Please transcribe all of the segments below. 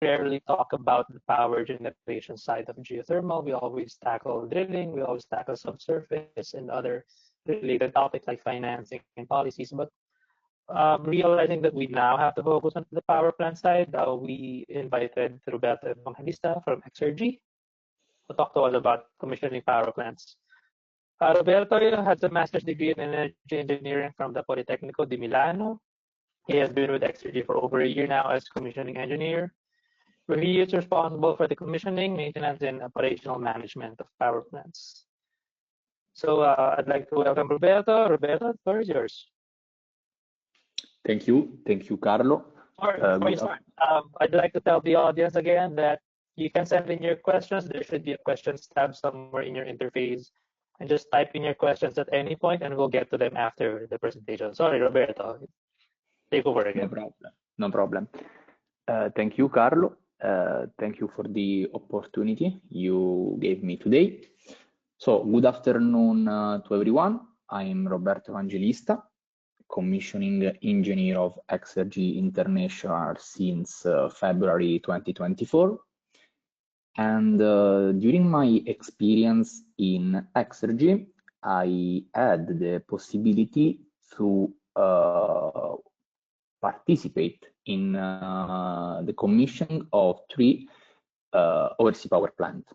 rarely talk about the power generation side of geothermal. We always tackle drilling, we always tackle subsurface and other related topics like financing and policies. But realizing that we now have to focus on the power plant side, we invited Roberto Evangelista from Exergy to talk to us about commissioning power plants. Roberto has a master's degree in energy engineering from the Politecnico di Milano. He has been with Exergy for over a year now as commissioning engineer, where he is responsible for the commissioning, maintenance, and operational management of power plants. So I'd like to welcome Roberto. Roberto, the floor is yours. Thank you, Carlo. Before you start, I'd like to tell the audience again that you can send in your questions. There should be a questions tab somewhere in your interface. And just type in your questions at any point and we'll get to them after the presentation. Sorry, Roberto. Take over again. No problem. Thank you, Carlo. Thank you for the opportunity you gave me today. So, good afternoon to everyone. I'm Roberto Evangelista, commissioning engineer of Exergy International since February 2024. And during my experience in Exergy, I had the possibility to participate in the commissioning of 3 overseas power plants.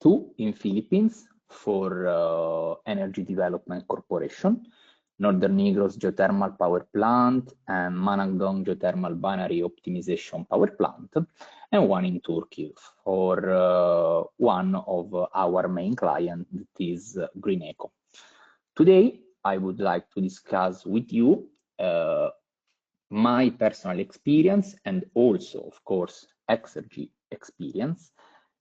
2 in Philippines for Energy Development Corporation, Northern Negros Geothermal Power Plant, and Managdong Geothermal Binary Optimization Power Plant, and 1 in Turkey for one of our main clients, that is Greeneco. Today, I would like to discuss with you my personal experience and also, of course, Exergy experience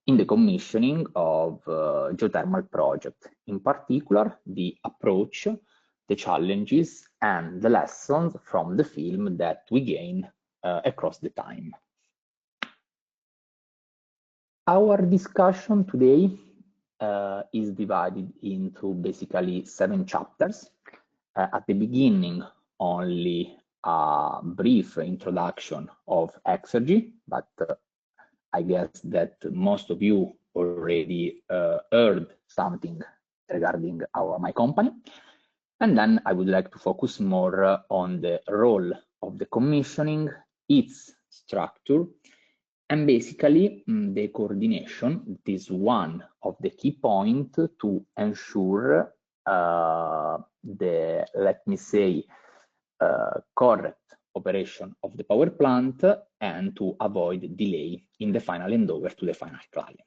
in the commissioning of geothermal project, in particular the approach, the challenges, and the lessons from the film that we gain across the time. Our discussion today is divided into basically 7 chapters. At the beginning, only a brief introduction of Exergy, but I guess that most of you already heard something regarding my company. And then I would like to focus more on the role of the commissioning, its structure, and basically the coordination. It is one of the key points to ensure the, let me say, correct operation of the power plant and to avoid delay in the final handover to the final client.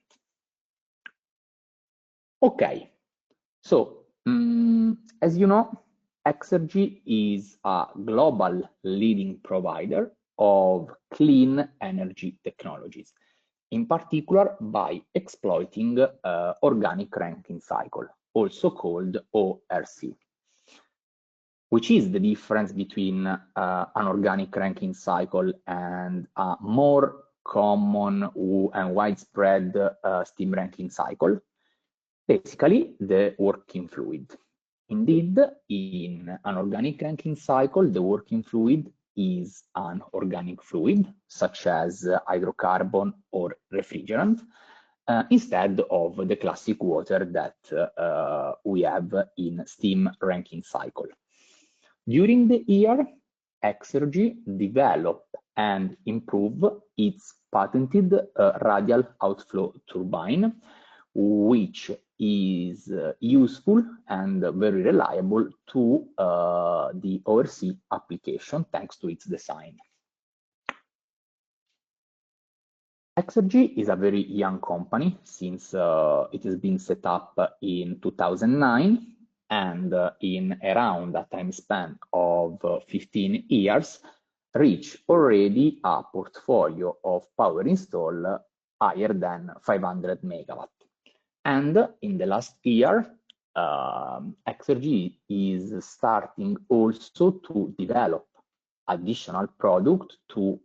Okay, so as you know, Exergy is a global leading provider of clean energy technologies, in particular by exploiting organic ranking cycle, also called ORC. Which is the difference between an organic ranking cycle and a more common and widespread steam ranking cycle? Basically, the working fluid. Indeed, in an organic ranking cycle, the working fluid is an organic fluid, such as hydrocarbon or refrigerant, instead of the classic water that we have in steam ranking cycle. During the year, Exergy developed and improved its patented radial outflow turbine, which is useful and very reliable to the overseas application thanks to its design. Exergy is a very young company since it has been set up in 2009. And in around a time span of 15 years, reach already a portfolio of power install higher than 500 megawatt. And in the last year, Exergy is starting also to develop additional product to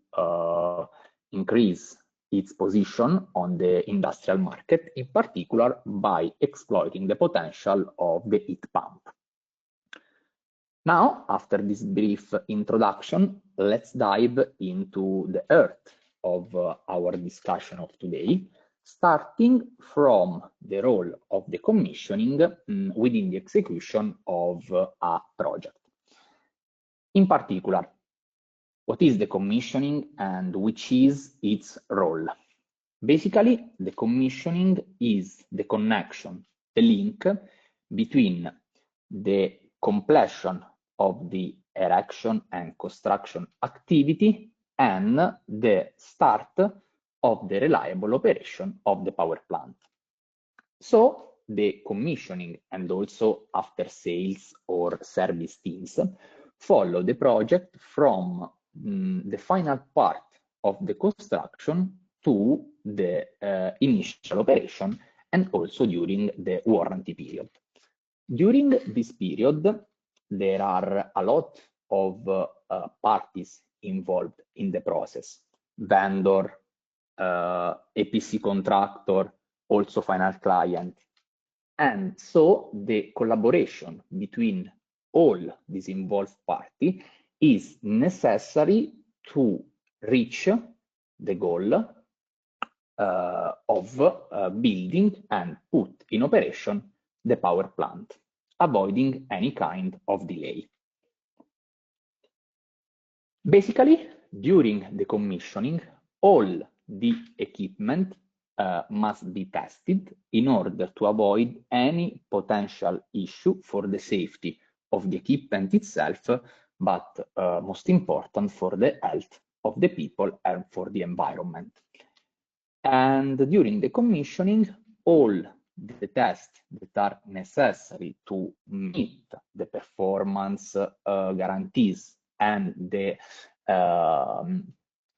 increase its position on the industrial market, in particular by exploiting the potential of the heat pump. Now, after this brief introduction, let's dive into the earth of our discussion of today, starting from the role of the commissioning within the execution of a project. In particular, what is the commissioning and which is its role? Basically, the commissioning is the connection, the link between the completion of the erection and construction activity and the start of the reliable operation of the power plant. So the commissioning and also after sales or service teams follow the project from the final part of the construction to the initial operation and also during the warranty period. During this period, there are a lot of parties involved in the process: vendor, EPC contractor, also final client. And so the collaboration between all these involved parties is necessary to reach the goal of building and put in operation the power plant, avoiding any kind of delay. Basically, during the commissioning, all the equipment must be tested in order to avoid any potential issue for the safety of the equipment itself, but most important for the health of the people and for the environment. And during the commissioning, all the tests that are necessary to meet the performance guarantees and the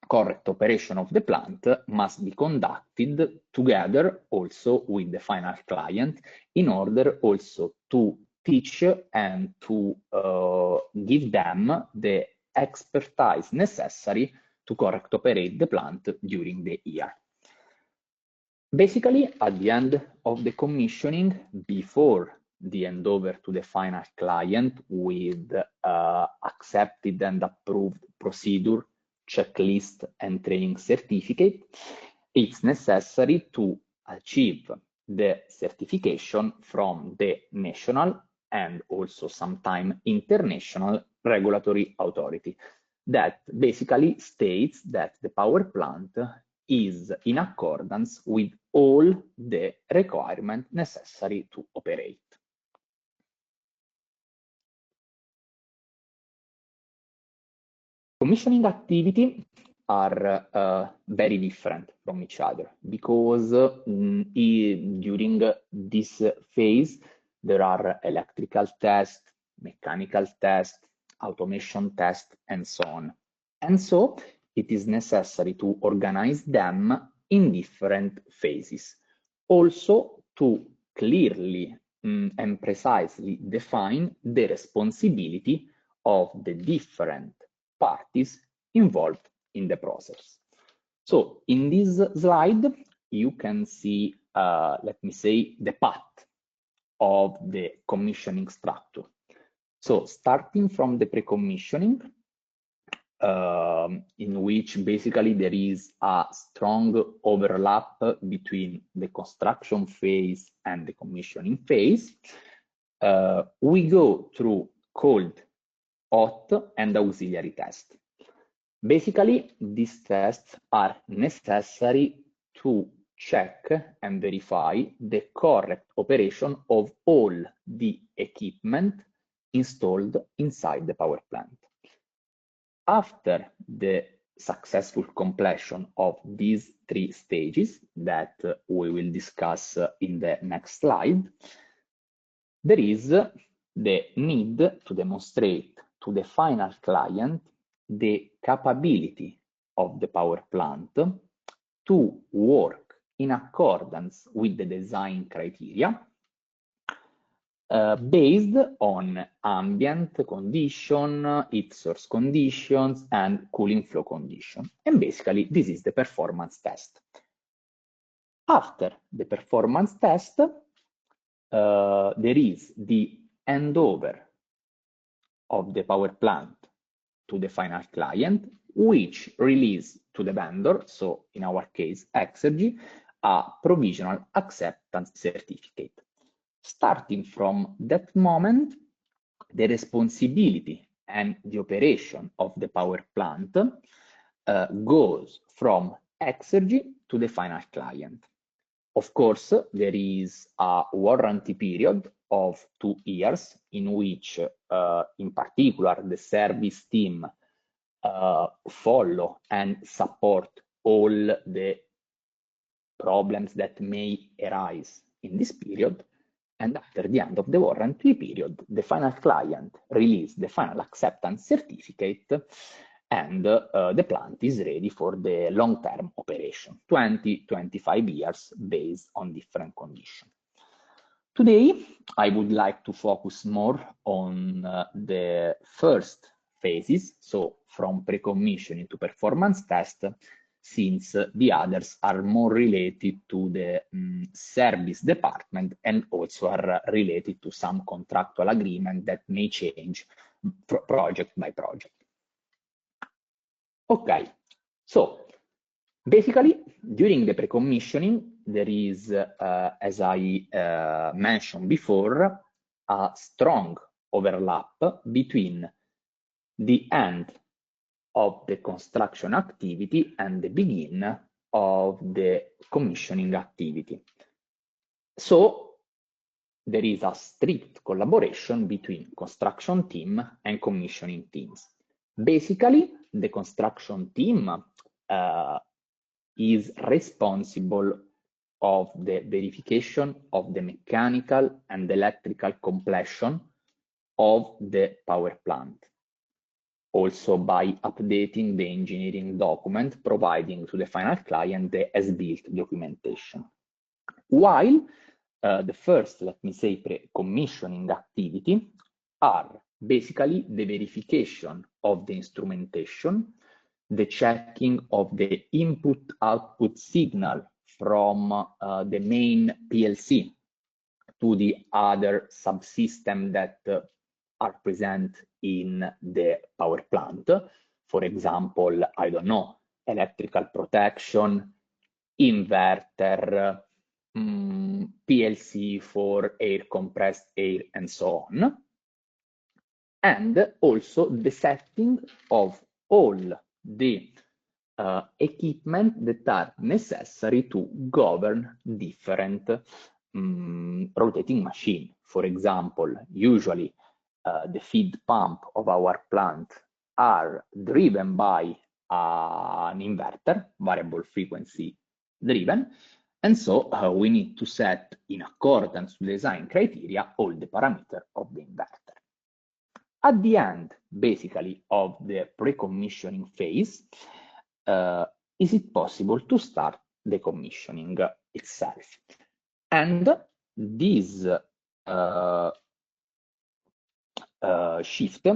correct operation of the plant must be conducted together also with the final client in order also to teach and to give them the expertise necessary to correct operate the plant during the year. Basically, at the end of the commissioning, before the handover to the final client with accepted and approved procedure, checklist and training certificate, it's necessary to achieve the certification from the national and also sometimes international regulatory authority that basically states that the power plant is in accordance with all the requirements necessary to operate. Commissioning activity are very different from each other because during this phase there are electrical tests, mechanical tests, automation tests, and so on. And so it is necessary to organize them in different phases. Also to clearly and precisely define the responsibility of the different parties involved in the process. So in this slide, you can see, let me say, the path of the commissioning structure. So starting from the pre-commissioning, in which basically there is a strong overlap between the construction phase and the commissioning phase, we go through cold, hot, and auxiliary tests. Basically, these tests are necessary to check and verify the correct operation of all the equipment installed inside the power plant. After the successful completion of these three stages that we will discuss in the next slide, there is the need to demonstrate to the final client the capability of the power plant to work in accordance with the design criteria based on ambient condition, heat source conditions, and cooling flow condition. And basically, this is the performance test. After the performance test, there is the handover of the power plant to the final client which release to the vendor, so in our case Exergy, a provisional acceptance certificate. Starting from that moment, the responsibility and the operation of the power plant goes from Exergy to the final client. Of course, there is a warranty period of 2 years in which, in particular, the service team follow and support all the problems that may arise in this period. And after the end of the warranty period, the final client releases the final acceptance certificate, and the plant is ready for the long-term operation, 20-25 years based on different conditions. Today, I would like to focus more on the first phases, so from pre-commissioning to performance test, since the others are more related to the service department and also are related to some contractual agreement that may change project by project. Okay, so basically during the pre-commissioning there is, as I mentioned before, a strong overlap between the end of the construction activity and the beginning of the commissioning activity. So there is a strict collaboration between construction team and commissioning teams. Basically, the construction team is responsible of the verification of the mechanical and electrical completion of the power plant, also by updating the engineering document, providing to the final client the as-built documentation. While the first, let me say, pre-commissioning activity are basically the verification of the instrumentation, the checking of the input-output signal from the main PLC to the other subsystem that are present in the power plant. For example, I don't know, electrical protection, inverter, PLC for air compressed air, and so on. And also the setting of all the equipment that are necessary to govern different rotating machine. For example, usually the feed pump of our plant are driven by an inverter, variable frequency driven, and so we need to set, in accordance with design criteria, all the parameters of the inverter. At the end, basically, of the pre-commissioning phase, is it possible to start the commissioning itself? And this shift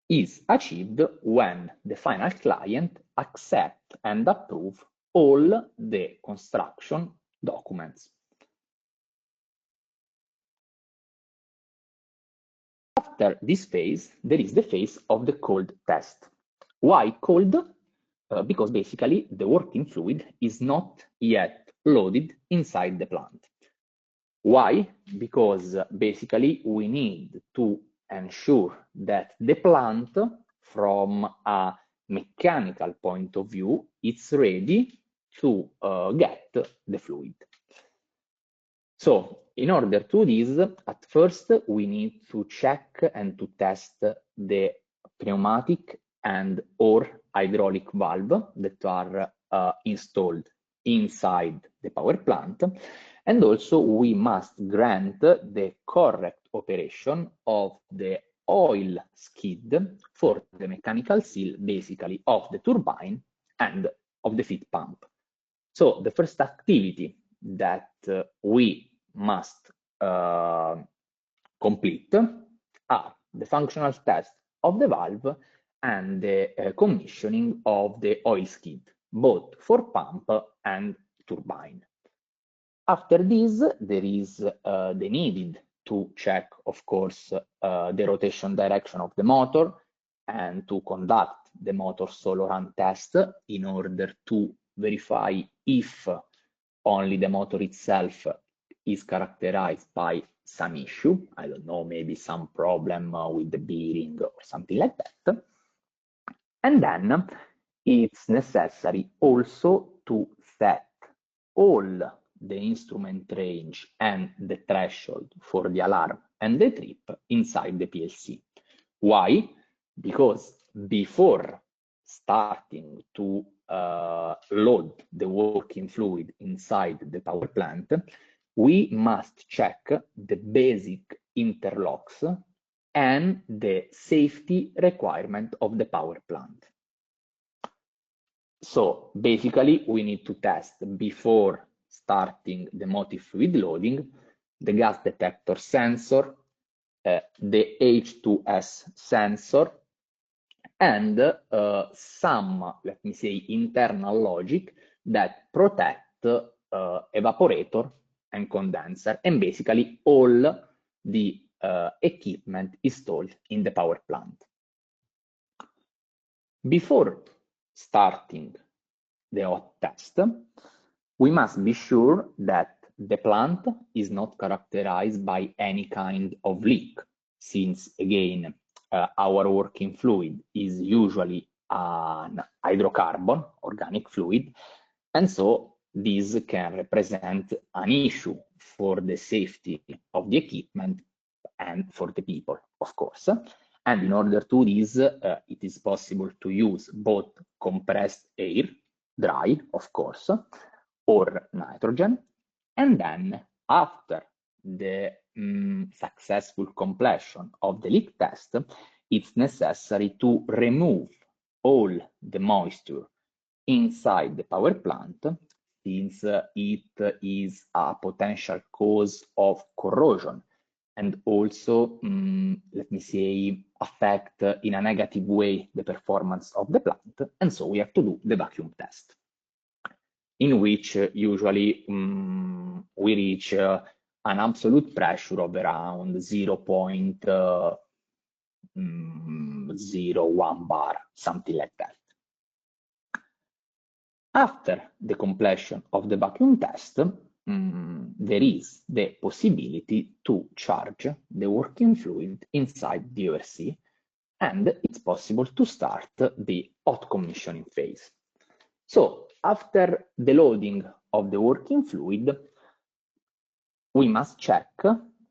is achieved when the final client accepts and approves all the construction documents. After this phase, there is the phase of the cold test. Why cold? Because basically the working fluid is not yet loaded inside the plant. Why? Because basically we need to ensure that the plant, from a mechanical point of view, is ready to get the fluid. So in order to do this, at first we need to check and to test the pneumatic and or hydraulic valve that are installed inside the power plant, and also we must grant the correct operation of the oil skid for the mechanical seal, basically of the turbine and of the feed pump. So the first activity that we must complete are the functional test of the valve and the commissioning of the oil skid, both for pump and turbine. After this, there is the needed to check, of course, the rotation direction of the motor and to conduct the motor solo run test in order to verify if only the motor itself is characterized by some issue. I don't know, maybe some problem with the bearing or something like that. And then it's necessary also to set all the instrument range and the threshold for the alarm and the trip inside the PLC. Why? Because before starting to load the working fluid inside the power plant, we must check the basic interlocks and the safety requirement of the power plant. So basically, we need to test before starting the motive fluid loading, the gas detector sensor, the H2S sensor, and some, let me say, internal logic that protect evaporator and condenser, and basically all the equipment installed in the power plant. Before starting the hot test, we must be sure that the plant is not characterized by any kind of leak, since again, our working fluid is usually an hydrocarbon, organic fluid, and so this can represent an issue for the safety of the equipment and for the people, of course. And in order to do this, it is possible to use both compressed air, dry, of course, or nitrogen. And then after the successful completion of the leak test, it's necessary to remove all the moisture inside the power plant, since it is a potential cause of corrosion and also, let me say, affect in a negative way the performance of the plant. And so we have to do the vacuum test, in which usually we reach an absolute pressure of around 0.01 bar, something like that. After the completion of the vacuum test, there is the possibility to charge the working fluid inside the ORC, and it's possible to start the hot commissioning phase. So after the loading of the working fluid, we must check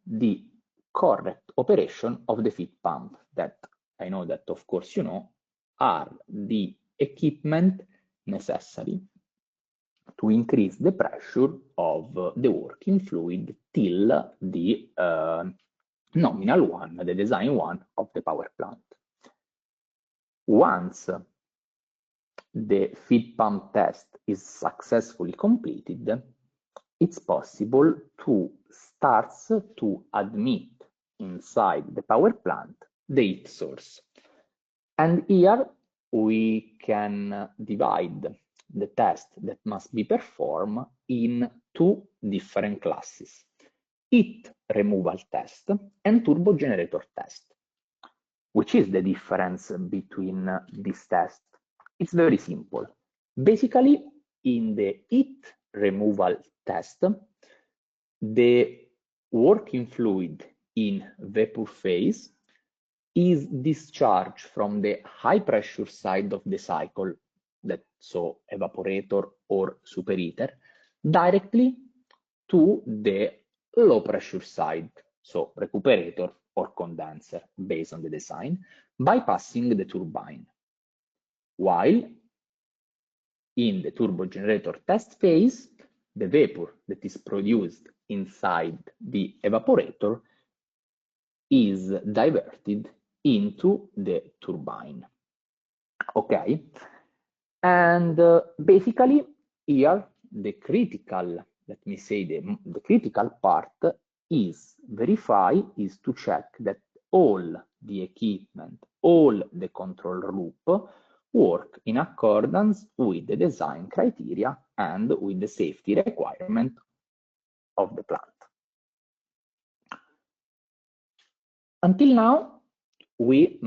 the correct operation of the feed pump, that I know that, of course, you know, are the equipment necessary to increase the pressure of the working fluid till the nominal one, the design one of the power plant. Once the feed pump test is successfully completed, it's possible to start to admit inside the power plant the heat source. And here we can divide the test that must be performed in two different classes: heat removal test and turbo generator test. Which is the difference between these tests? It's very simple. Basically, in the heat removal test, the working fluid in vapor phase is discharged from the high pressure side of the cycle, so evaporator or superheater, directly to the low pressure side, so recuperator or condenser, based on the design, bypassing the turbine. While in the turbo generator test phase, the vapor that is produced inside the evaporator is diverted into the turbine. Okay, and basically here the critical, let me say, the critical part is to check that all the equipment, all the control loop work in accordance with the design criteria and with the safety requirement of the plant. Until now, we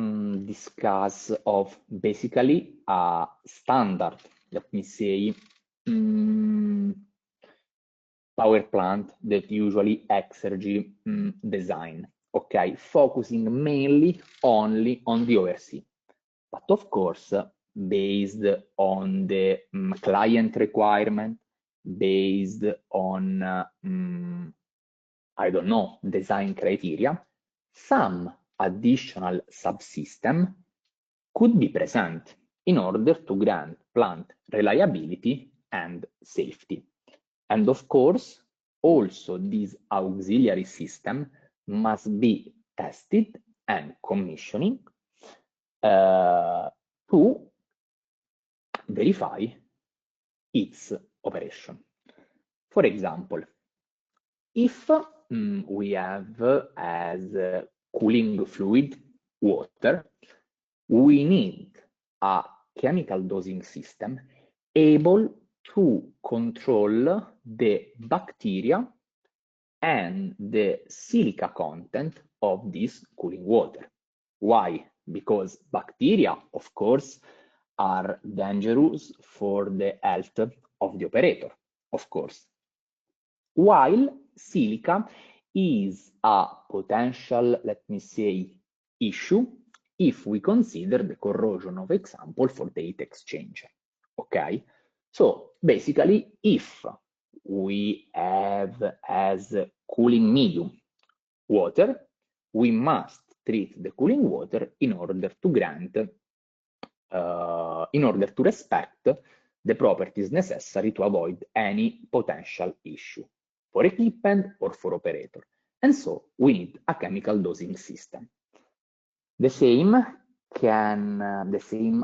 discuss of basically a standard, let me say, power plant that usually Exergy design, okay, focusing mainly only on the oversea, but of course based on the client requirement, based on I don't know, design criteria, some additional subsystem could be present in order to grant plant reliability and safety. And of course, also this auxiliary system must be tested and commissioning to verify its operation. For example, if we have as cooling fluid water, we need a chemical dosing system able to control the bacteria and the silica content of this cooling water. Why? Because bacteria, of course, are dangerous for the health of the operator, of course. While silica is a potential, let me say, issue if we consider the corrosion of example for the heat exchanger. Okay, so basically, if we have as cooling medium water, we must treat the cooling water in order to grant, in order to respect the properties necessary to avoid any potential issue for equipment or for operator. And so we need a chemical dosing system. The same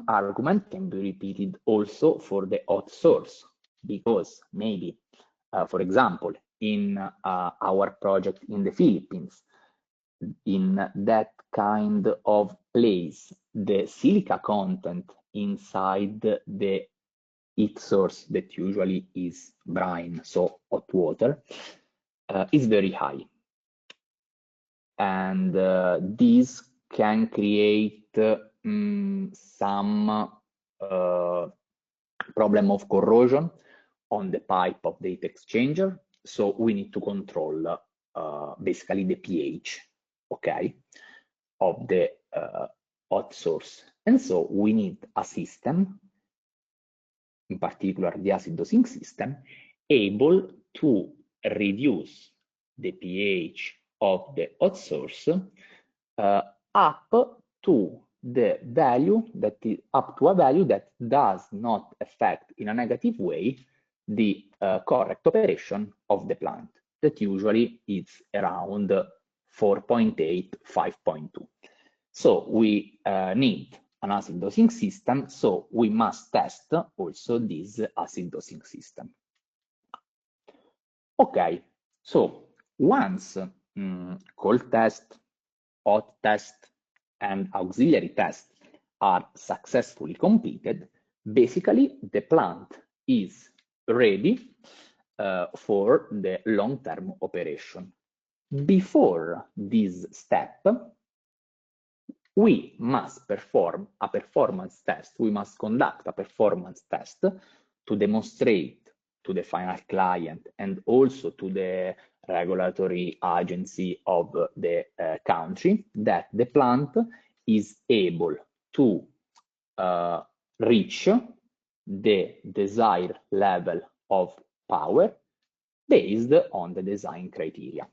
argument can be repeated also for the hot source, because maybe, for example, in our project in the Philippines, in that kind of place, the silica content inside the heat source, that usually is brine, so hot water, is very high. And this can create some problem of corrosion on the pipe of the heat exchanger. So we need to control basically the pH, okay, of the hot source. And so we need a system, in particular the acid dosing system, able to reduce the pH of the hot source up to the value that is up to a value that does not affect in a negative way the correct operation of the plant, that usually is around 4.8, 5.2. So we need an acid dosing system, so we must test also this acid dosing system. Okay, so once cold test, hot test, and auxiliary test are successfully completed, basically the plant is ready for the long-term operation. Before this step, we must perform a performance test. We must conduct a performance test to demonstrate to the final client and also to the regulatory agency of the country that the plant is able to reach the desired level of power based on the design criteria.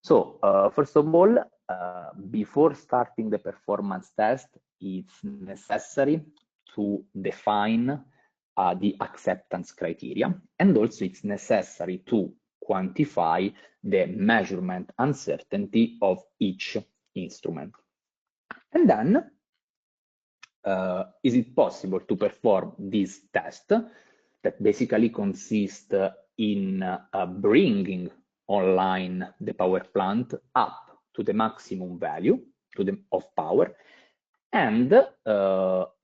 So first of all, before starting the performance test, it's necessary to define the acceptance criteria, and also it's necessary to quantify the measurement uncertainty of each instrument. And then, is it possible to perform this test that basically consists in bringing online the power plant up to the maximum value of power and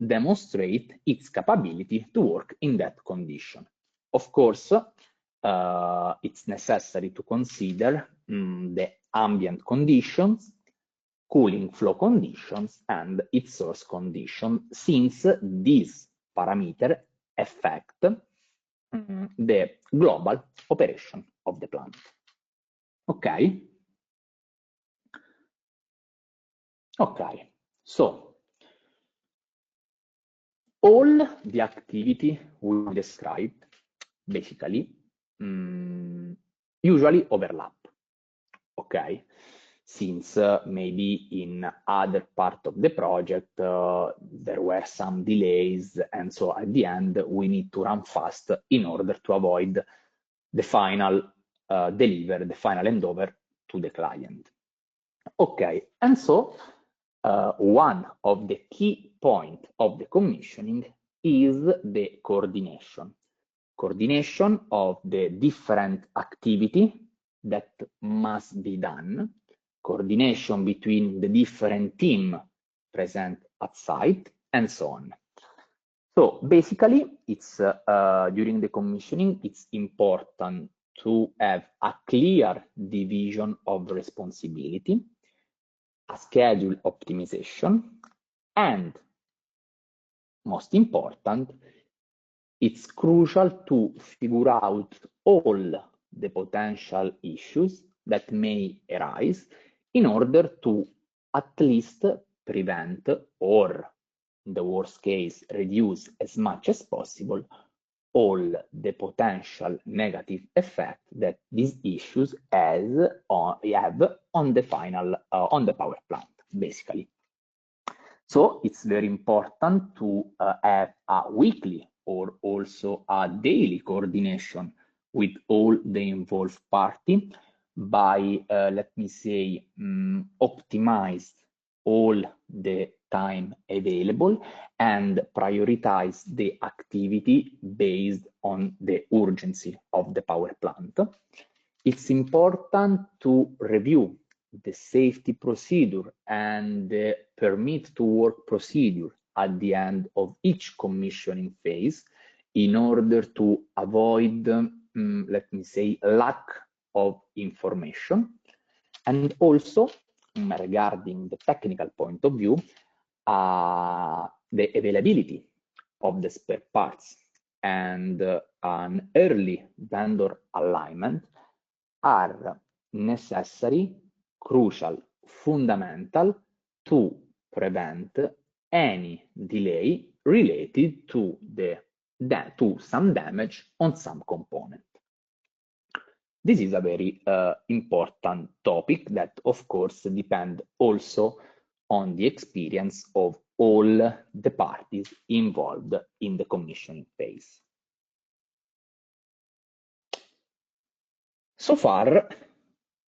demonstrate its capability to work in that condition. Of course, it's necessary to consider the ambient conditions, cooling flow conditions and its source condition, since these parameters affect the global operation of the plant. Okay. Okay, so all the activity we described basically usually overlap. Okay, since maybe in other part of the project there were some delays, and so at the end we need to run fast in order to avoid the final deliver, the final handover to the client. Okay, and so one of the key points of the commissioning is the coordination. Coordination of the different activity that must be done, coordination between the different team present at site, and so on. So basically, it's during the commissioning, it's important to have a clear division of responsibility, a schedule optimization, and most important, it's crucial to figure out all the potential issues that may arise in order to at least prevent, or in the worst case, reduce as much as possible all the potential negative effect that these issues have on the final on the power plant, basically. So it's very important to have a weekly or also a daily coordination with all the involved party by, let me say, optimize all the time available and prioritize the activity based on the urgency of the power plant. It's important to review the safety procedure and the permit to work procedure at the end of each commissioning phase in order to avoid, let me say, lack of information. And also, regarding the technical point of view, the availability of the spare parts and an early vendor alignment are necessary, crucial, fundamental to prevent any delay related to some damage on some component. This is a very important topic that, of course, depends also on the experience of all the parties involved in the commissioning phase. So far,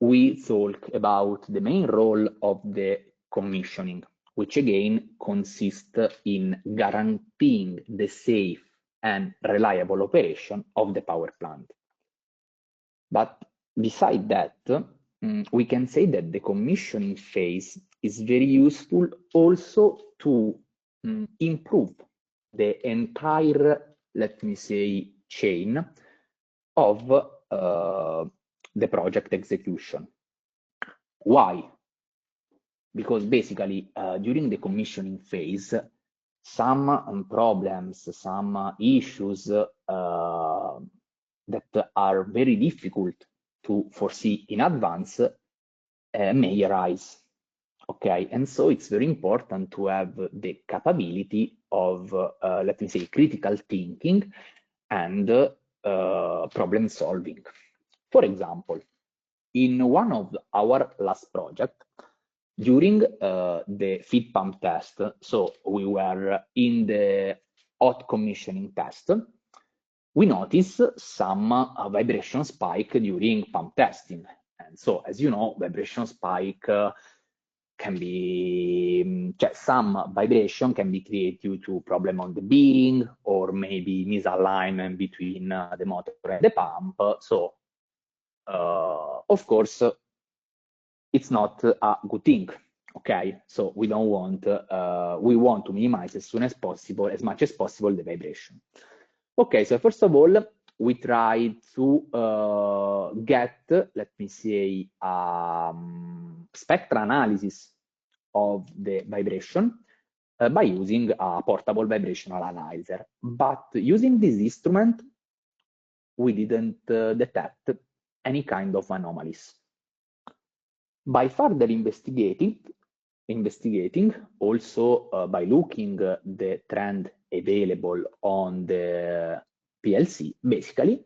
we talk about the main role of the commissioning, which again consists in guaranteeing the safe and reliable operation of the power plant. But beside that, we can say that the commissioning phase is very useful also to improve the entire, let me say, chain of the project execution. Why? Because basically during the commissioning phase, some problems, some issues that are very difficult to foresee in advance may arise. Okay, and so it's very important to have the capability of, let me say, critical thinking and problem solving. For example, in one of our last project, during the feed pump test, so we were in the hot commissioning test, we noticed some vibration spike during pump testing. And so, as you know, vibration spike can be, some vibration can be created due to problem on the bearing or maybe misalignment between the motor and the pump. So, of course, it's not a good thing. Okay, so we don't want, we want to minimize as soon as possible, as much as possible, the vibration. Okay, so first of all, we try to get, let me say, spectral analysis of the vibration by using a portable vibrational analyzer. But using this instrument, we didn't detect any kind of anomalies. By further investigating, also by looking the trend available on the PLC, basically,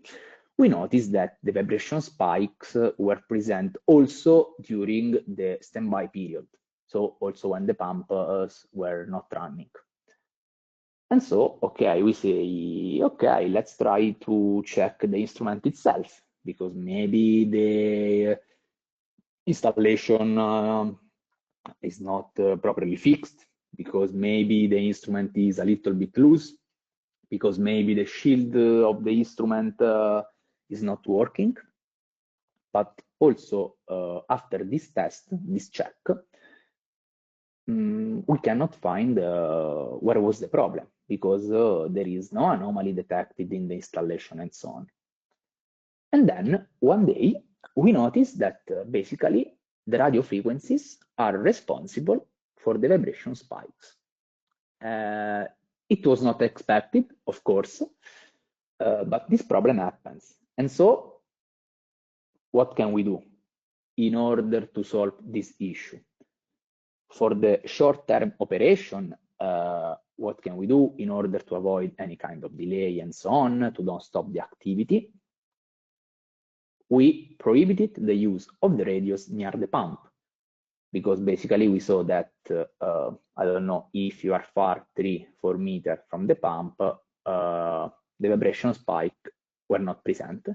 we noticed that the vibration spikes were present also during the standby period, so also when the pumps were not running. And so, okay, we say, okay, let's try to check the instrument itself, because maybe the installation is not properly fixed, because maybe the instrument is a little bit loose, because maybe the shield of the instrument is not working. But also after this test, this check, we cannot find where was the problem, because there is no anomaly detected in the installation and so on. And then one day we noticed that basically the radio frequencies are responsible for the vibration spikes. It was not expected, of course, but this problem happens. And so what can we do in order to solve this issue? For the short-term operation, what can we do in order to avoid any kind of delay and so on, to don't stop the activity? We prohibited the use of the radios near the pump, because basically we saw that, I don't know, if you are far 3-4 meters from the pump, the vibration spike were not present.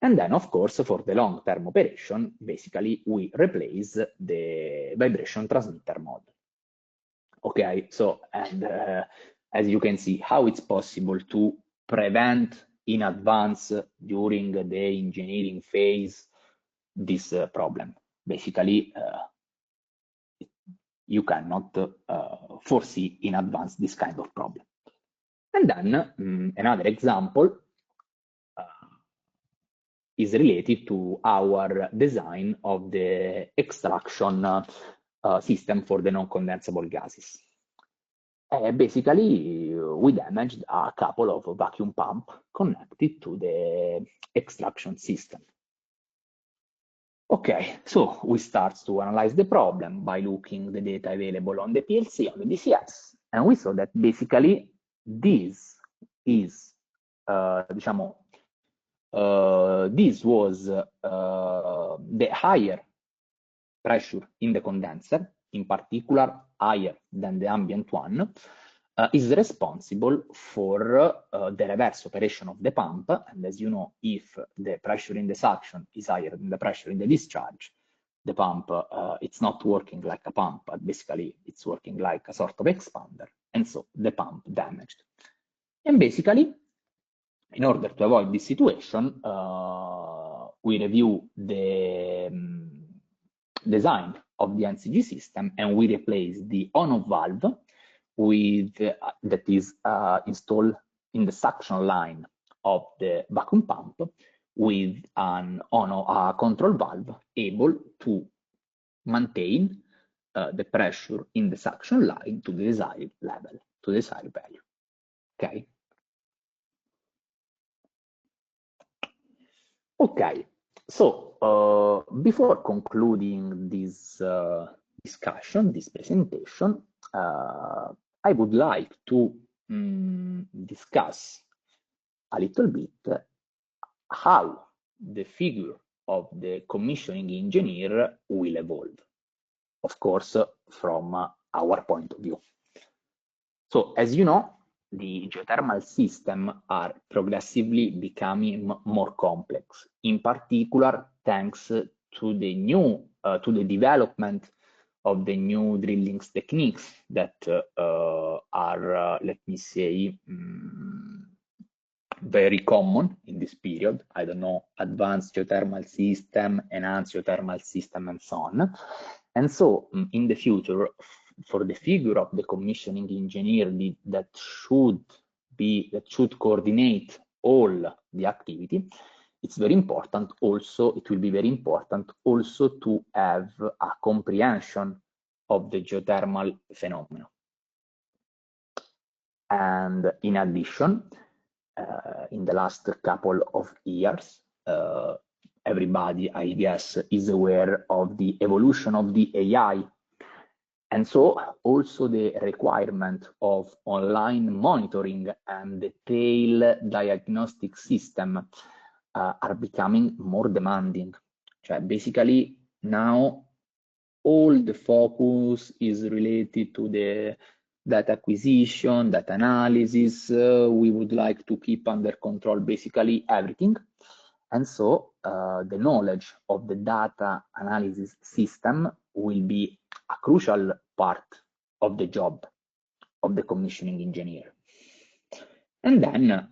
And then, of course, for the long-term operation, basically we replace the vibration transmitter module. Okay, so, and as you can see, how it's possible to prevent in advance during the engineering phase this problem. Basically, you cannot foresee in advance this kind of problem. And then another example is related to our design of the extraction system for the non-condensable gases. Basically, we damaged a couple of vacuum pumps connected to the extraction system. Okay, so we start to analyze the problem by looking the data available on the PLC, on the DCS, and we saw that basically this is, this was the higher pressure in the condenser, in particular higher than the ambient one, is responsible for the reverse operation of the pump. And as you know, if the pressure in the suction is higher than the pressure in the discharge, the pump, it's not working like a pump, but basically it's working like a sort of expander. And so the pump damaged. And basically, in order to avoid this situation, we review the design of the NCG system, and we replace the on-off valve with that is installed in the suction line of the vacuum pump with an a control valve able to maintain the pressure in the suction line to the desired level, to the desired value. Okay. Okay. So before concluding this discussion, this presentation, I would like to discuss a little bit how the figure of the commissioning engineer will evolve, of course, from our point of view. So, as you know, the geothermal systems are progressively becoming more complex, in particular thanks to the new, to the development of the new drilling techniques that are, let me say, very common in this period. I don't know, advanced geothermal system, enhanced geothermal system, and so on. And so in the future, for the figure of the commissioning engineer that should coordinate all the activity, it's very important also, it will be very important also to have a comprehension of the geothermal phenomenon. And in addition, in the last couple of years, everybody, I guess, is aware of the evolution of the AI. And so also the requirement of online monitoring and detailed diagnostic system are becoming more demanding. Basically, now all the focus is related to the data acquisition, data analysis. We would like to keep under control basically everything. And so the knowledge of the data analysis system will be a crucial part of the job of the commissioning engineer. And then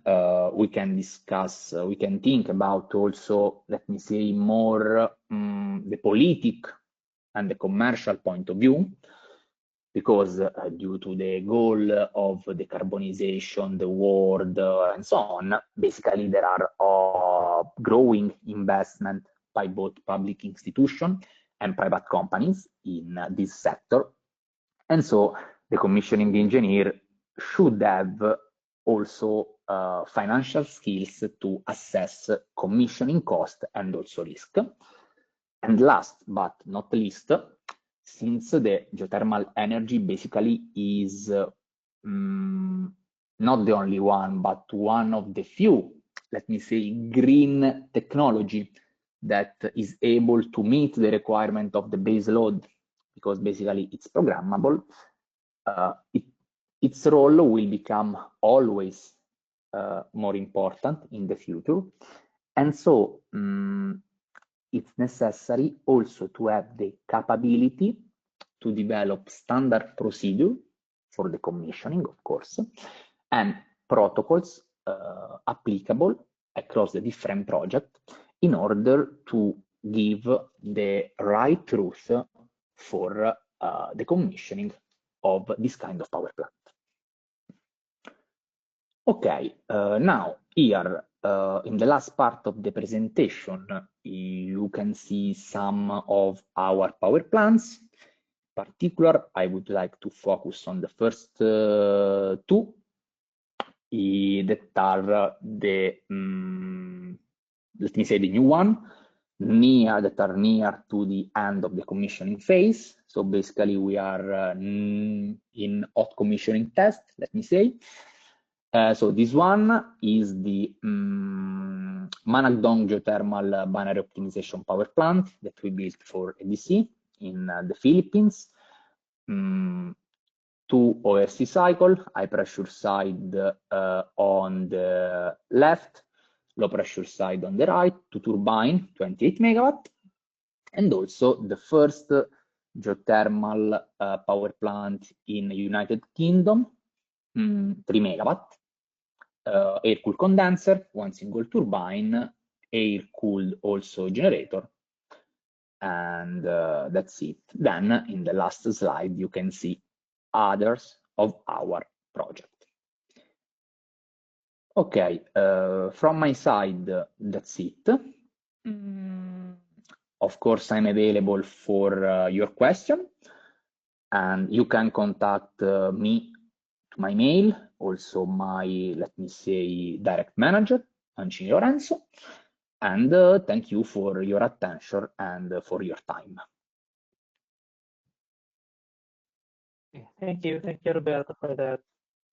we can discuss, we can think about also, let me say, more the politic and the commercial point of view, because due to the goal of decarbonization, the world, and so on, basically there are growing investment by both public institutions and private companies in this sector. And so the commissioning engineer should have also financial skills to assess commissioning cost and also risk. And last but not least, since the geothermal energy basically is not the only one, but one of the few, let me say, green technology that is able to meet the requirement of the base load, because basically it's programmable, its role will become always more important in the future. And so it's necessary also to have the capability to develop standard procedure for the commissioning, of course, and protocols applicable across the different projects in order to give the right truth for the commissioning of this kind of power plant. Okay, now here in the last part of the presentation, you can see some of our power plants. In particular, I would like to focus on the first two that are the, let me say, the new one, that are near to the end of the commissioning phase. So basically we are in hot commissioning test, let me say. So this one is the Managdong Geothermal Binary Optimization Power Plant that we built for EDC in the Philippines. 2 ORC cycle, high pressure side on the left, low pressure side on the right, 2 turbine, 28 megawatt, and also the first geothermal power plant in United Kingdom, 3 megawatt, air-cooled condenser, 1 single turbine, air-cooled also generator, and that's it. Then in the last slide you can see others of our project. Okay, from my side, that's it. Of course, I'm available for your question, and you can contact me to my mail, also my, let me say, direct manager, Ancini Lorenzo, and thank you for your attention and for your time. Thank you, Roberto, for that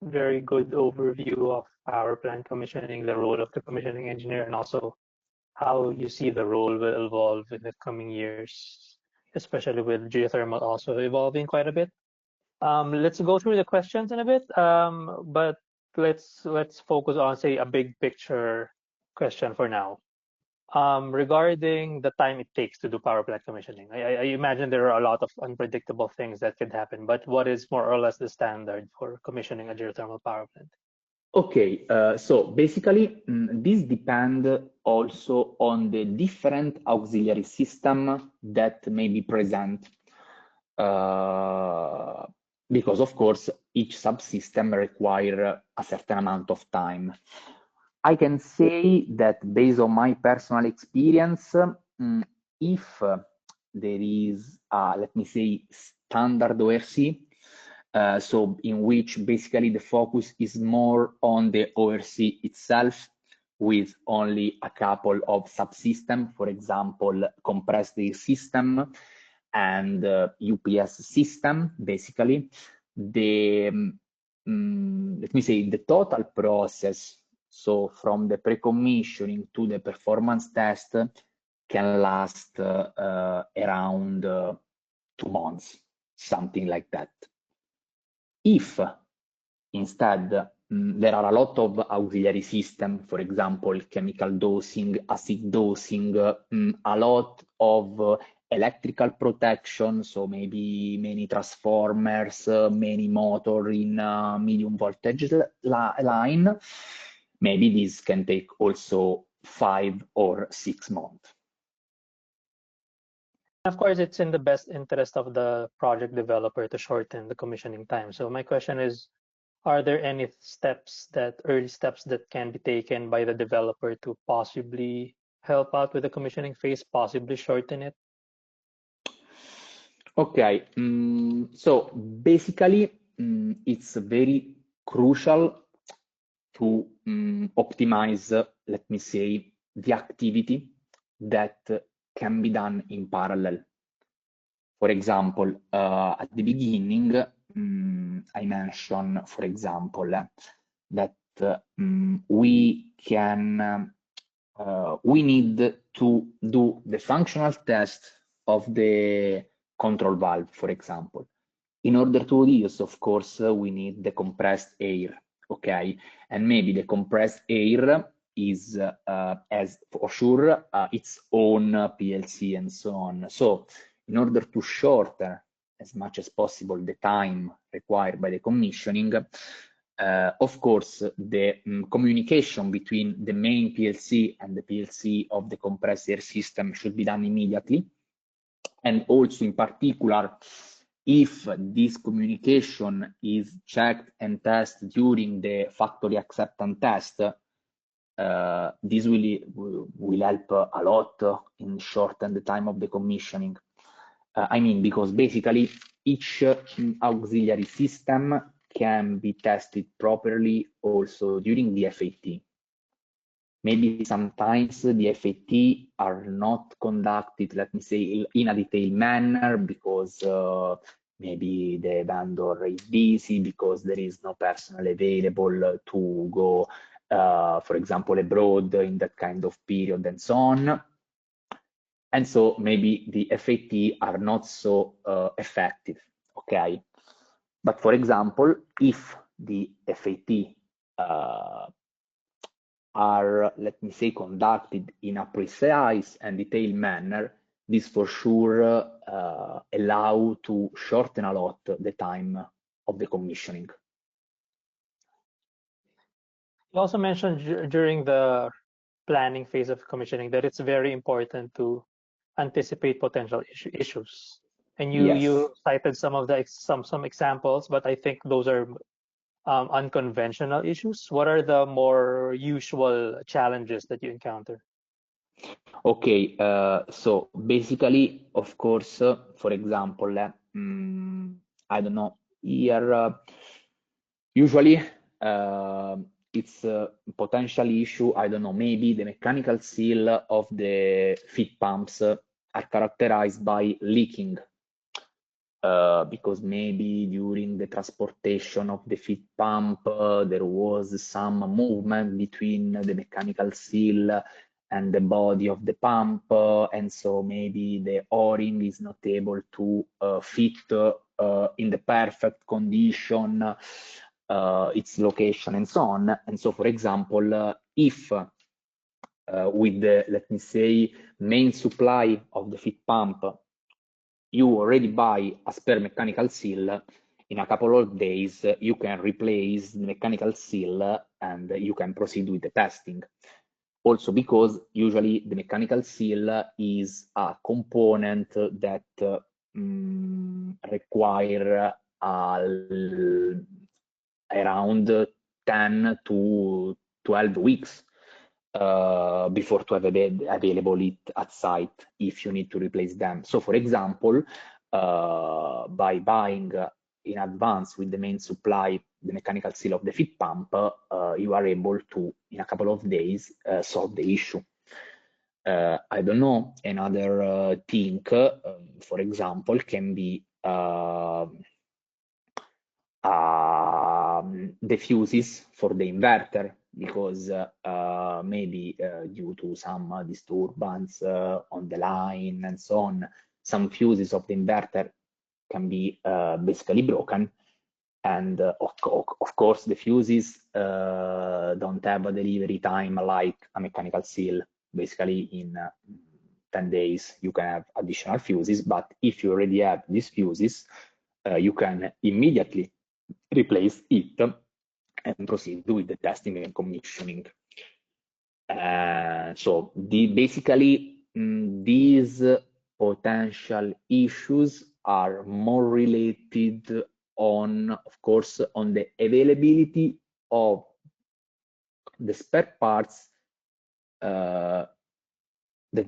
very good overview of power plant commissioning, the role of the commissioning engineer, and also how you see the role will evolve in the coming years, especially with geothermal also evolving quite a bit. Let's go through the questions in a bit, but let's focus on, say, a big picture question for now. Regarding the time it takes to do power plant commissioning, I imagine there are a lot of unpredictable things that could happen, but what is more or less the standard for commissioning a geothermal power plant? Okay, so basically this depends also on the different auxiliary system that may be present, because of course each subsystem requires a certain amount of time. I can say that based on my personal experience, if there is let me say, standard ORC, so in which basically the focus is more on the ORC itself, with only a couple of subsystems, for example, compressed air system and UPS system. Basically, the let me say the total process, so from the pre-commissioning to the performance test, can last around 2 months, something like that. If instead there are a lot of auxiliary systems, for example, chemical dosing, acid dosing, a lot of electrical protection, so maybe many transformers, many motor in medium voltage line, maybe this can take also 5 or 6 months. Of course, it's in the best interest of the project developer to shorten the commissioning time. So my question is, are there any early steps that can be taken by the developer to possibly help out with the commissioning phase, possibly shorten it? Okay, so basically, it's very crucial to optimize, let me say, the activity that can be done in parallel. For example, at the beginning, I mentioned, for example, that we need to do the functional test of the control valve, for example. In order to do this, of course, we need the compressed air, okay? And maybe the compressed air is, as for sure, its own PLC and so on. So in order to shorten as much as possible the time required by the commissioning, of course, the communication between the main PLC and the PLC of the compressed air system should be done immediately. And also, in particular, if this communication is checked and tested during the factory acceptance test, this will help a lot in shorten the time of the commissioning. I mean, because basically each auxiliary system can be tested properly also during the FAT. Maybe sometimes the FAT are not conducted, let me say, in a detailed manner because maybe the vendor is busy, because there is no personnel available to go, for example, abroad in that kind of period and so on. And so maybe the FAT are not so effective, okay? But for example, if the FAT are, let me say, conducted in a precise and detailed manner, this for sure allow to shorten a lot the time of the commissioning. You also mentioned during the planning phase of commissioning that it's very important to anticipate potential issues. And you cited some of the some examples, but I think those are unconventional issues. What are the more usual challenges that you encounter? Okay, so basically, of course, for example, I don't know, here, usually it's a potential issue, I don't know, maybe the mechanical seal of the feed pumps are characterized by leaking. Because maybe during the transportation of the feed pump, there was some movement between the mechanical seal and the body of the pump, and so maybe the O-ring is not able to fit in the perfect condition its location and so on. And so, for example, if with the, let me say, main supply of the feed pump, you already buy a spare mechanical seal, in a couple of days you can replace the mechanical seal and you can proceed with the testing. Also because usually the mechanical seal is a component that require around 10 to 12 weeks before to have available it at site if you need to replace them. So for example, by buying in advance with the main supply the mechanical seal of the feed pump, you are able to, in a couple of days, solve the issue. I don't know, another thing, for example, can be the fuses for the inverter, because maybe due to some disturbance on the line and so on, some fuses of the inverter can be basically broken. And of course, the fuses don't have a delivery time like a mechanical seal. Basically, in 10 days, you can have additional fuses, but if you already have these fuses, you can immediately replace it and proceed with the testing and commissioning. So basically, these potential issues are more related on, of course, on the availability of the spare parts that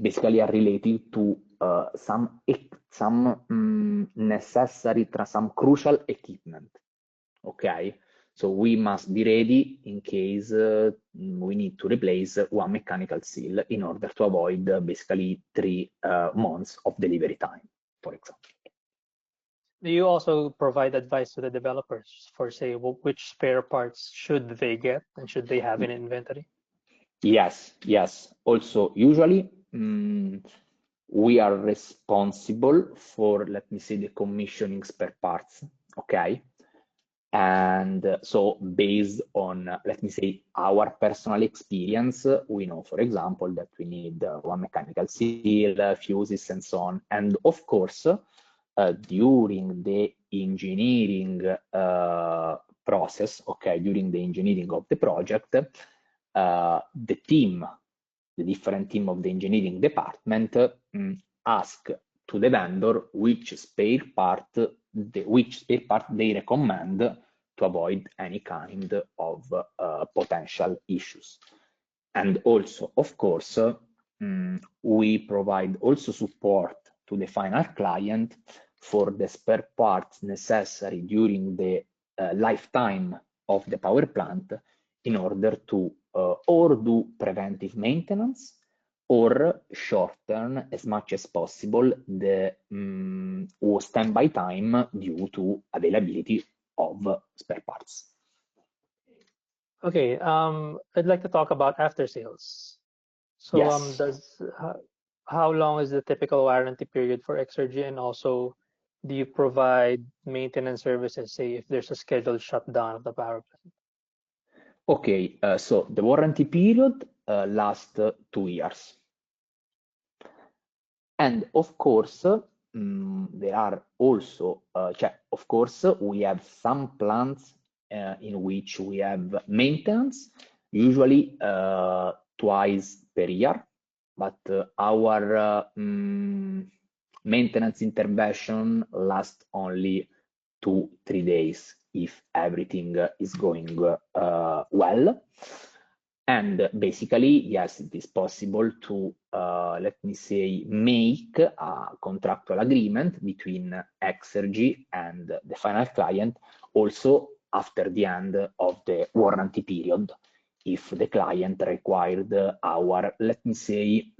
basically are related to some necessary, some crucial equipment. Okay, so we must be ready in case we need to replace one mechanical seal in order to avoid basically 3 months of delivery time, for example. Do you also provide advice to the developers for, say, which spare parts should they get and should they have in inventory? Yes, yes. Also, usually we are responsible for, let me say, the commissioning spare parts, okay? And so based on, let me say, our personal experience, we know, for example, that we need one mechanical seal, fuses, and so on. And of course, during the engineering process, okay, during the engineering of the project, the different team of the engineering department ask to the vendor which spare part they recommend to avoid any kind of potential issues. And also, of course, we provide also support to the final client for the spare parts necessary during the lifetime of the power plant in order to or do preventive maintenance or shorten as much as possible the standby time due to availability of spare parts. Okay, I'd like to talk about after sales. So yes. How long is the typical warranty period for Exergy, and also do you provide maintenance services, say if there's a scheduled shutdown of the power plant? Okay, so the warranty period lasts 2 years. And of course, there are also, of course, we have some plants in which we have maintenance, usually twice per year, but our maintenance intervention lasts only 2-3 days if everything is going well. And basically, yes, it is possible to, let me say, make a contractual agreement between Exergy and the final client also after the end of the warranty period, if the client required our, let me say,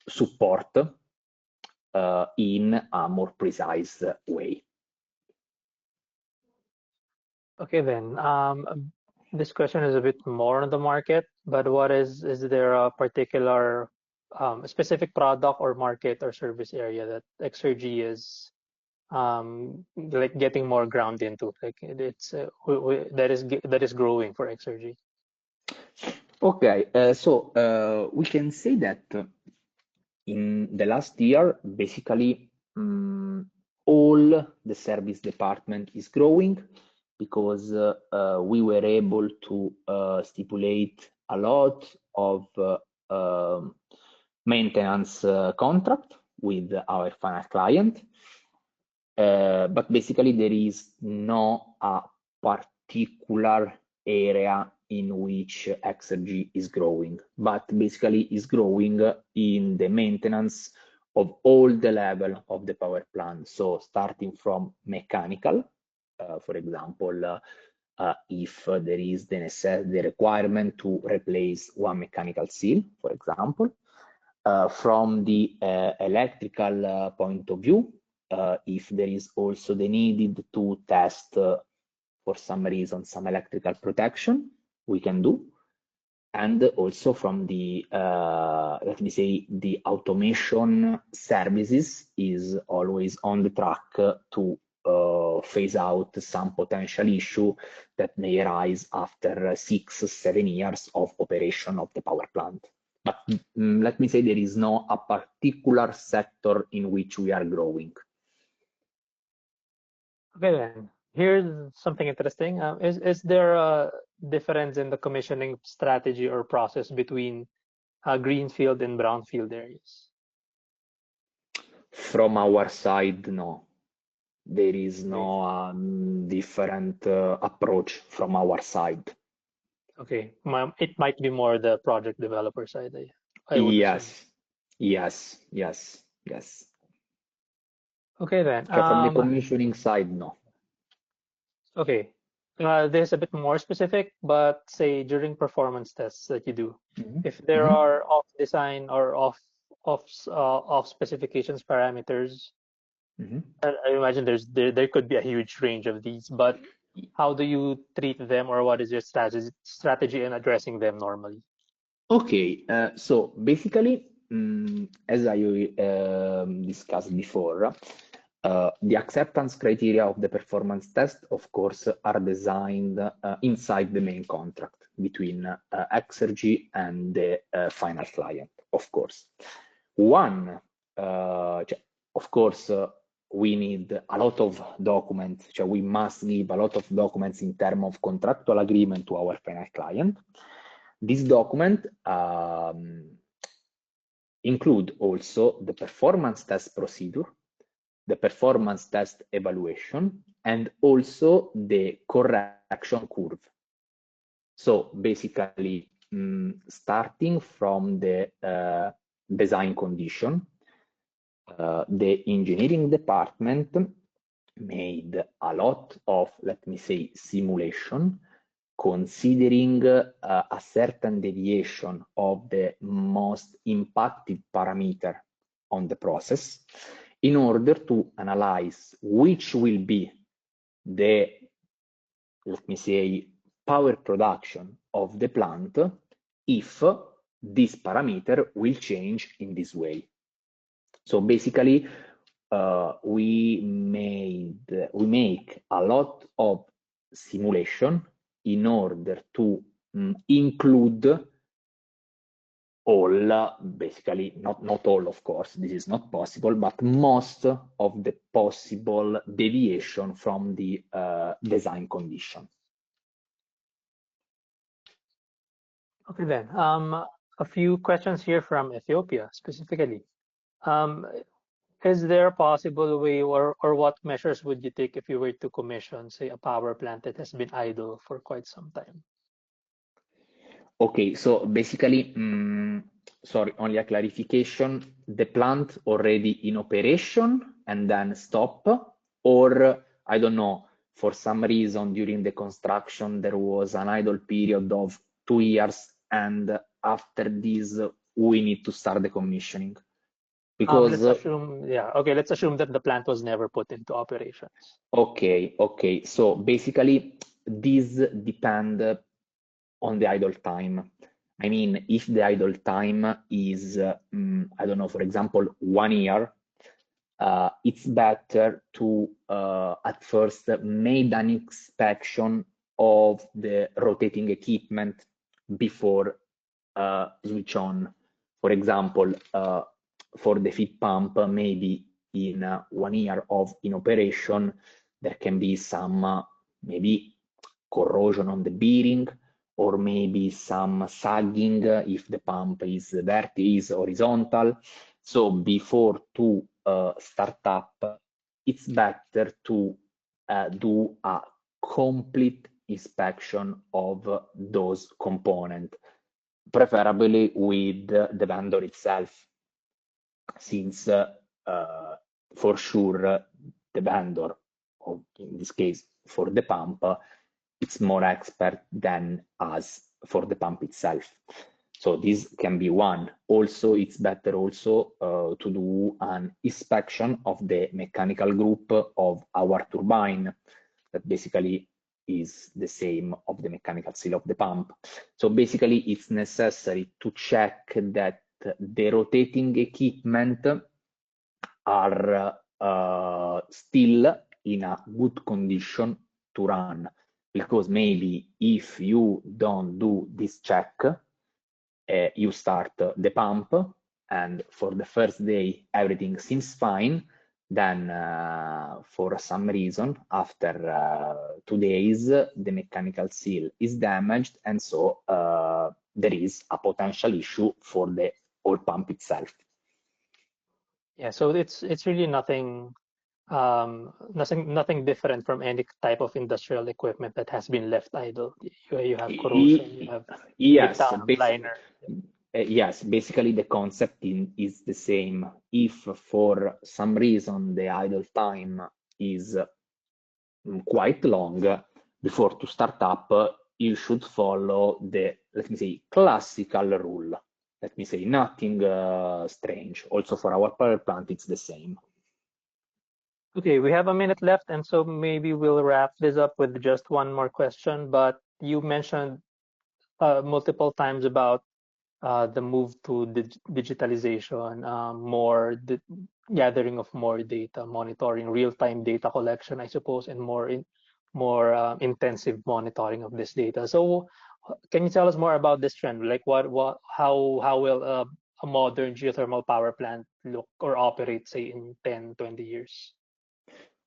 support in a more precise way. Okay, then. This question is a bit more on the market, but is there a particular specific product or market or service area that Exergy is like getting more ground into, like it's that is growing for Exergy? Okay, so we can say that in the last year, basically all the service department is growing, because we were able to stipulate a lot of maintenance contract with our final client. But basically there is no particular area in which Exergy is growing, but basically is growing in the maintenance of all the level of the power plant. So starting from mechanical, for example, if there is the requirement to replace one mechanical seal, for example, from the electrical point of view, if there is also the needed to test for some reason some electrical protection, we can do. And also from the, let me say, the automation services is always on the track to phase out some potential issue that may arise after 6-7 years of operation of the power plant. But let me say there is no a particular sector in which we are growing. Okay, then here's something interesting. Is there a difference in the commissioning strategy or process between greenfield and brownfield areas? From our side, no. There is no different approach from our side. Okay, it might be more the project developer side, I would assume. Yes. Okay, then. From the commissioning side, no. Okay, this is a bit more specific, but say during performance tests that you do, if there are off design or off specifications parameters, I imagine there could be a huge range of these, but how do you treat them, or what is your strategy in addressing them normally? Okay, so basically, as I discussed before, the acceptance criteria of the performance test, of course, are designed inside the main contract between Exergy and the final client, of course. Of course, we need a lot of documents, we must give a lot of documents in terms of contractual agreement to our final client. This document include also the performance test procedure, the performance test evaluation, and also the correction curve. So basically, starting from the design condition, the engineering department made a lot of, let me say, simulation, considering a certain deviation of the most impacted parameter on the process in order to analyze which will be the, let me say, power production of the plant if this parameter will change in this way. So basically, we make a lot of simulation in order to include all, basically, not all, of course, this is not possible, but most of the possible deviation from the design condition. Okay, then. A few questions here from Ethiopia specifically. Is there a possible way, or what measures would you take if you were to commission, say, a power plant that has been idle for quite some time? Okay, so basically, sorry, only a clarification, the plant already in operation and then stop, or I don't know, for some reason during the construction there was an idle period of 2 years and after this we need to start the commissioning. Because let's assume that the plant was never put into operations. Okay, so basically this depends on the idle time. I mean, if the idle time is, I don't know, for example, 1 year, it's better to at first make an inspection of the rotating equipment before switch on. For example, for the feed pump, maybe in 1 year of in operation, there can be some maybe corrosion on the bearing, or maybe some sagging if the pump is horizontal. So before to start up, it's better to do a complete inspection of those components, preferably with the vendor itself. since for sure the vendor, or in this case for the pump, it's more expert than us for the pump itself. So this can be one. Also, it's better also to do an inspection of the mechanical group of our turbine, that basically is the same of the mechanical seal of the pump. So basically, it's necessary to check that the rotating equipment are still in a good condition to run, because maybe if you don't do this check, you start the pump and for the first day everything seems fine, then for some reason after 2 days the mechanical seal is damaged, and so there is a potential issue for the oil pump itself. Yeah, so it's really nothing nothing different from any type of industrial equipment that has been left idle. You have corrosion, you have Yes, breakdown of liner. yes, basically the concept is the same. If for some reason the idle time is quite long, before to start up, you should follow the, let me say, classical rule. Let me say, nothing strange. Also for our power plant, it's the same. Okay, we have a minute left, and so maybe we'll wrap this up with just one more question. But you mentioned multiple times about the move to digitalization, more gathering of more data, monitoring, real-time data collection, I suppose, and more intensive monitoring of this data. So, can you tell us more about this trend? Like, how will a modern geothermal power plant look or operate, say, in 10, 20 years?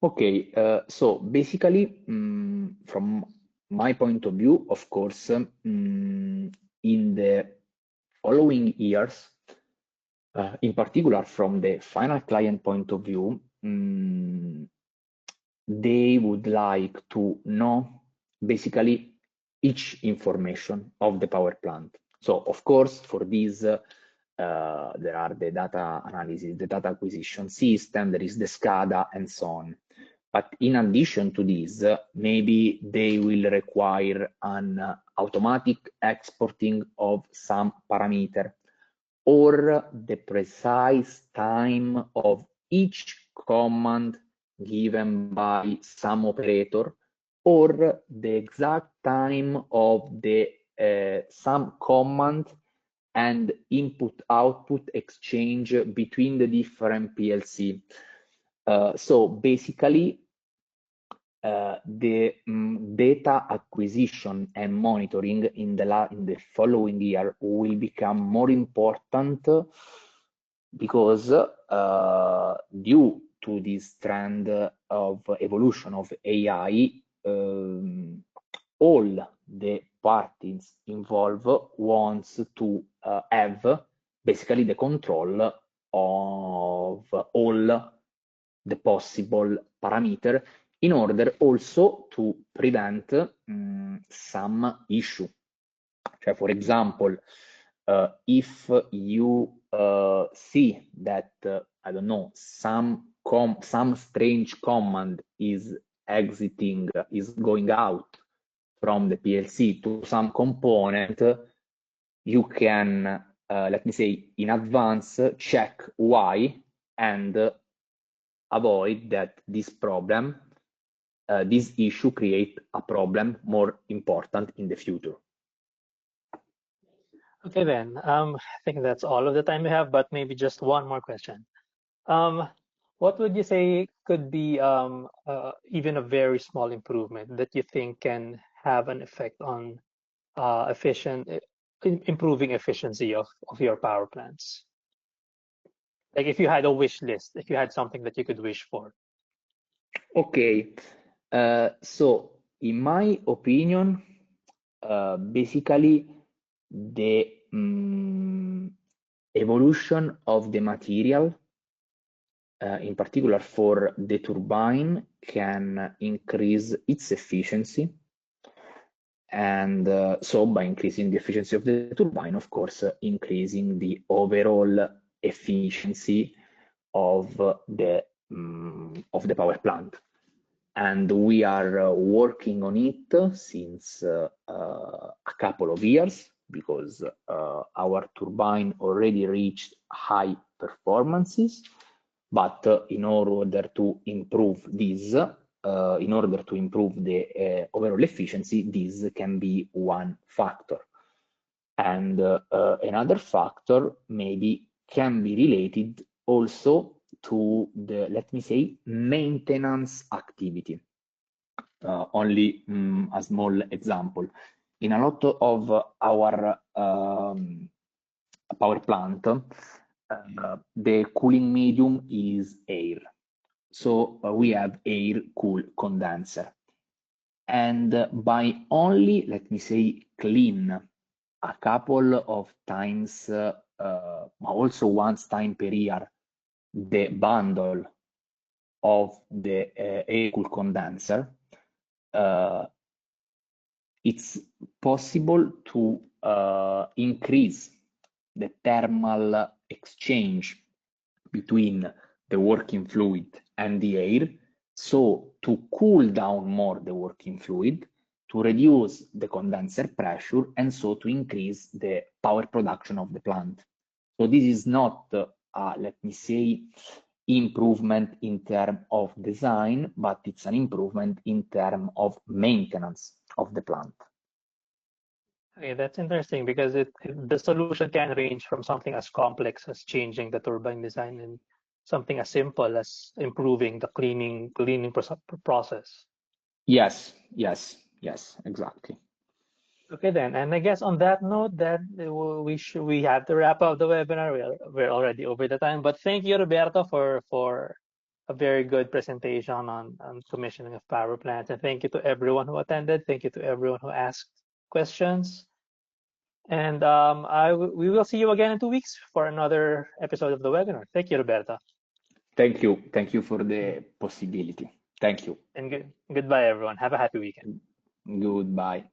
Okay, so basically, from my point of view, of course, in the following years, in particular from the final client point of view, they would like to know basically each information of the power plant. So of course, for this, there are the data analysis, the data acquisition system, there is the SCADA, and so on. But in addition to this, maybe they will require an automatic exporting of some parameter, or the precise time of each command given by some operator, or the exact time of the some command and input-output exchange between the different PLC. So basically, the data acquisition and monitoring in the following year will become more important, because due to this trend of evolution of AI, all the parties involved wants to have basically the control of all the possible parameter, in order also to prevent some issue. Cioè, for example, if you see that, I don't know, some strange command is exiting, is going out from the PLC to some component, you can, let me say, in advance, check why and avoid that this problem, this issue create a problem more important in the future. Okay, then. I think that's all of the time we have, but maybe just one more question. What would you say could be even a very small improvement that you think can have an effect on improving efficiency of your power plants? Like if you had a wish list, if you had something that you could wish for. Okay, so in my opinion, basically the evolution of the material, in particular for the turbine, can increase its efficiency. And so by increasing the efficiency of the turbine, of course, increasing the overall efficiency of the power plant. And we are working on it since a couple of years, because our turbine already reached high performances. But in order to improve this, in order to improve the overall efficiency, this can be one factor. And another factor maybe can be related also to the, let me say, maintenance activity. Only a small example. In a lot of our power plant, the cooling medium is air. So we have air-cooled condenser. And by only, let me say, clean a couple of times, also once time per year, the bundle of the air-cooled condenser, it's possible to increase the thermal exchange between the working fluid and the air, so to cool down more the working fluid, to reduce the condenser pressure, and so to increase the power production of the plant. So this is not, let me say, improvement in terms of design, but it's an improvement in terms of maintenance of the plant. Okay, that's interesting, because the solution can range from something as complex as changing the turbine design and something as simple as improving the cleaning process. Yes, exactly. Okay then, and I guess on that note, that we have to wrap up the webinar. We're already over the time, but thank you, Roberto, for a very good presentation on commissioning of power plants, and thank you to everyone who attended. Thank you to everyone who asked questions, and we will see you again in 2 weeks for another episode of the webinar. Thank you, Roberto. Thank you for the possibility. Thank you. And goodbye, everyone. Have a happy weekend. Goodbye.